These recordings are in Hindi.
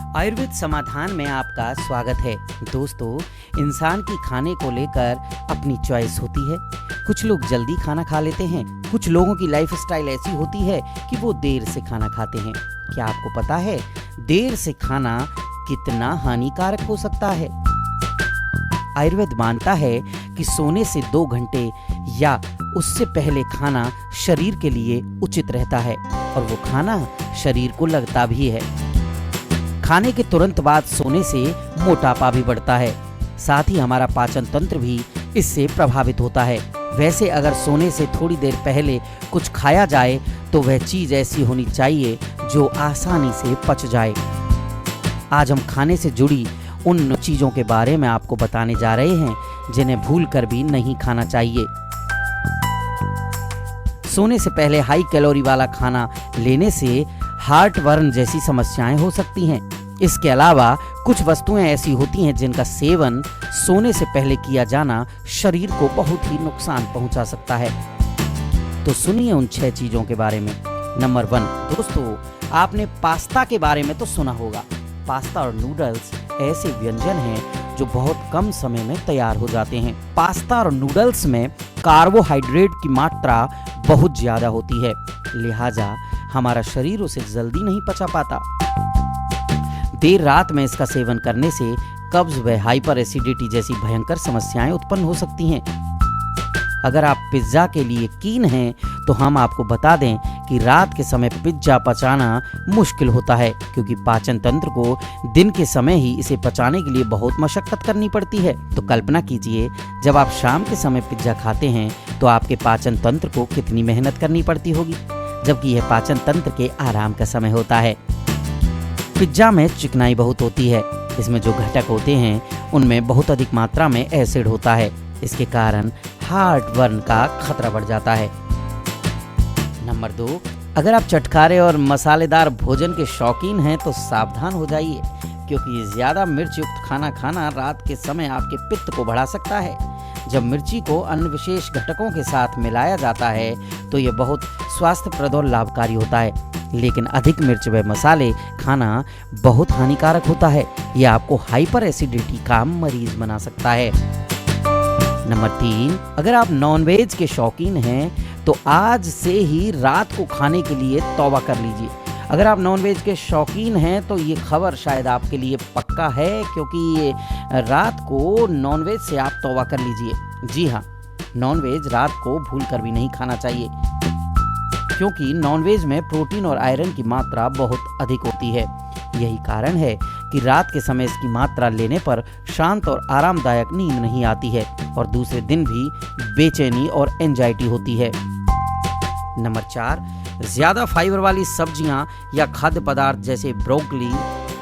आयुर्वेद समाधान में आपका स्वागत है। दोस्तों, इंसान की खाने को लेकर अपनी चॉइस होती है। कुछ लोग जल्दी खाना खा लेते हैं, कुछ लोगों की लाइफस्टाइल ऐसी होती है कि वो देर से खाना खाते हैं। क्या आपको पता है देर से खाना कितना हानिकारक हो सकता है? आयुर्वेद मानता है कि सोने से 2 घंटे या उससे पहले खाना शरीर के लिए उचित रहता है और वो खाना शरीर को लगता भी है। खाने के तुरंत बाद सोने से मोटापा भी बढ़ता है, साथ ही हमारा पाचन तंत्र भी इससे प्रभावित होता है। वैसे अगर सोने से थोड़ी देर पहले कुछ खाया जाए तो वह चीज़ ऐसी होनी चाहिए जो आसानी से पच जाए। आज हम खाने से जुड़ी उन चीज़ों के बारे में आपको बताने जा रहे हैं जिन्हें भूलकर भी नहीं खाना चाहिए। सोने से पहले हाई कैलोरी वाला खाना लेने से हार्ट बर्न जैसी समस्याएं हो सकती हैं। इसके अलावा कुछ वस्तुएं ऐसी होती हैं जिनका सेवन सोने से पहले किया जाना शरीर को बहुत ही नुकसान पहुंचा सकता है। तो सुनिए उन 6 चीजों के बारे में। नंबर 1, दोस्तों आपने पास्ता के बारे में तो सुना होगा। पास्ता और नूडल्स ऐसे व्यंजन हैं जो बहुत कम समय में तैयार हो जाते हैं। पास्ता और नूडल्स में कार्बोहाइड्रेट की मात्रा बहुत ज्यादा होती है, लिहाजा हमारा शरीर उसे जल्दी नहीं पचा पाता। देर रात में इसका सेवन करने से कब्ज व हाइपर एसिडिटी जैसी भयंकर समस्याएं उत्पन्न हो सकती हैं। अगर आप पिज्जा के लिए कीन हैं तो हम आपको बता दें कि रात के समय पिज्जा पचाना मुश्किल होता है, क्योंकि पाचन तंत्र को दिन के समय ही इसे पचाने के लिए बहुत मशक्कत करनी पड़ती है। तो कल्पना कीजिए, जब आप शाम के समय पिज्जा खाते हैं तो आपके पाचन तंत्र को कितनी मेहनत करनी पड़ती होगी, जबकि यह पाचन तंत्र के आराम का समय होता है। पिज्जा में चिकनाई बहुत होती है। इसमें जो घटक होते हैं उनमें बहुत अधिक मात्रा में एसिड होता है। इसके कारण हार्ट बर्न का खतरा बढ़ जाता है। नंबर 2, अगर आप चटखारे और मसालेदार भोजन के शौकीन हैं तो सावधान हो जाइए, क्योंकि ज्यादा मिर्च युक्त खाना खाना रात के समय आपके पित्त को बढ़ा सकता है। जब मिर्ची को अन्य विशेष घटकों के साथ मिलाया जाता है तो यह बहुत स्वास्थ्यप्रद और लाभकारी होता है, लेकिन अधिक मिर्च व मसाले खाना बहुत हानिकारक होता है। यह आपको हाइपर एसिडिटी का मरीज बना सकता है। नंबर 3, अगर आप नॉनवेज के शौकीन हैं तो आज से ही रात को खाने के लिए तौबा कर लीजिए। अगर आप नॉनवेज के शौकीन हैं तो ये खबर शायद आपके लिए पक्का है, क्योंकि रात को नॉनवेज से आप तौबा कर लीजिए। जी हाँ, नॉनवेज रात को भूलकर भी नहीं खाना चाहिए, क्योंकि नॉनवेज में प्रोटीन और आयरन की मात्रा बहुत अधिक होती है। यही कारण है कि रात के समय इसकी मात्रा लेने पर शांत और आरामदायक नींद नहीं आती है और दूसरे दिन भी बेचैनी और एंजाइटी होती है। नंबर 4, ज्यादा फाइबर वाली सब्जियां या खाद्य पदार्थ जैसे ब्रोकली,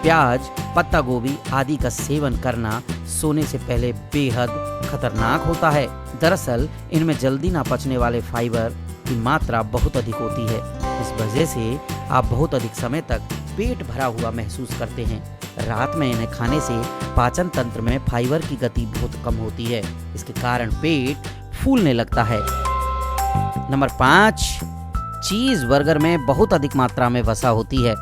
प्याज, पत्ता गोभी आदि का सेवन करना सोने से पहले बेहद खतरनाक होता है। दरअसल इनमें जल्दी ना पचने वाले फाइबर की मात्रा बहुत अधिक होती है। इस वजह से आप बहुत अधिक समय तक पेट भरा हुआ महसूस करते हैं। रात में इन्हें खाने से पाचन तंत्र में फाइबर की गति बहुत कम होती है। इसके कारण पेट फूलने लगता है। नंबर 5, चीज बर्गर में बहुत अधिक मात्रा में वसा होती है।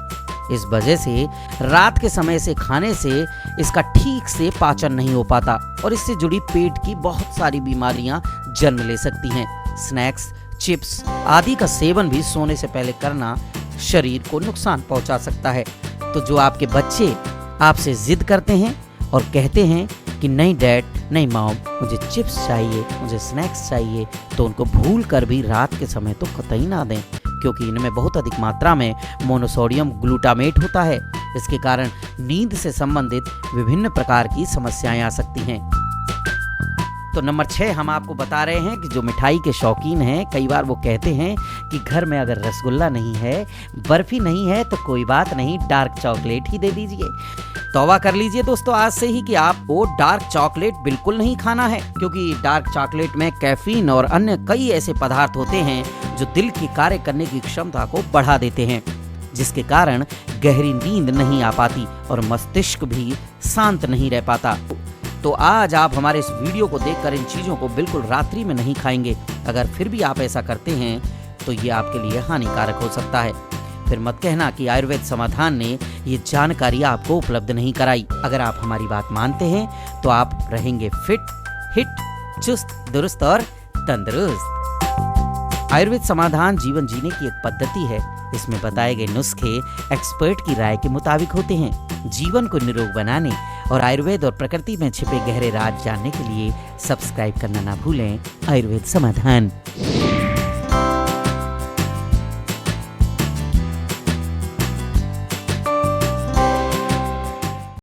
इस वजह से रात के समय से खाने से इसका ठीक से पाचन नहीं हो पाता और इससे जुड़ी पेट की बहुत सारी बीमारियां जन्म ले सकती हैं। स्नैक्स, चिप्स आदि का सेवन भी सोने से पहले करना शरीर को नुकसान पहुंचा सकता है। तो जो आपके बच्चे आपसे जिद करते हैं और कहते हैं कि नहीं डैड, नहीं मॉम, मुझे चिप्स चाहिए, मुझे स्नैक्स चाहिए, तो उनको भूल कर भी रात के समय तो कतई ना दें, क्योंकि इनमें बहुत अधिक मात्रा में मोनोसोडियम ग्लूटामेट होता है। इसके कारण नींद से संबंधित विभिन्न प्रकार की समस्याएं आ सकती हैं। तो नंबर 6 हम आपको बता रहे हैं कि जो मिठाई के शौकीन हैं, कई बार वो कहते हैं कि घर में अगर रसगुल्ला नहीं है, बर्फी नहीं है तो कोई बात नहीं, डार्क चॉकलेट ही दे दीजिए। तौबा कर लीजिए दोस्तों आज से ही कि आपको डार्क चॉकलेट बिल्कुल नहीं खाना है, क्योंकि डार्क चॉकलेट में कैफीन और अन्य कई ऐसे पदार्थ होते हैं जो दिल की कार्य करने की क्षमता को बढ़ा देते हैं, जिसके कारण गहरी नींद नहीं आ पाती और मस्तिष्क भी शांत नहीं रह पाता। तो आज आप हमारे इस वीडियो को देखकर इन चीज़ों को बिल्कुल रात्रि में नहीं खाएंगे। अगर फिर भी आप ऐसा करते हैं तो ये आपके लिए हानिकारक हो सकता है। फिर मत कहना कि आयुर्वेद समाधान ने ये जानकारी आपको उपलब्ध नहीं कराई। अगर आप हमारी बात मानते हैं तो आप रहेंगे फिट, हिट, चुस्त, दुरुस्त और तंदुरुस्त। आयुर्वेद समाधान जीवन जीने की एक पद्धति है। इसमें बताए गए नुस्खे एक्सपर्ट की राय के मुताबिक होते हैं। जीवन को निरोग बनाने और आयुर्वेद और प्रकृति में छिपे गहरे राज जानने के लिए सब्सक्राइब करना ना भूलें। आयुर्वेद समाधान।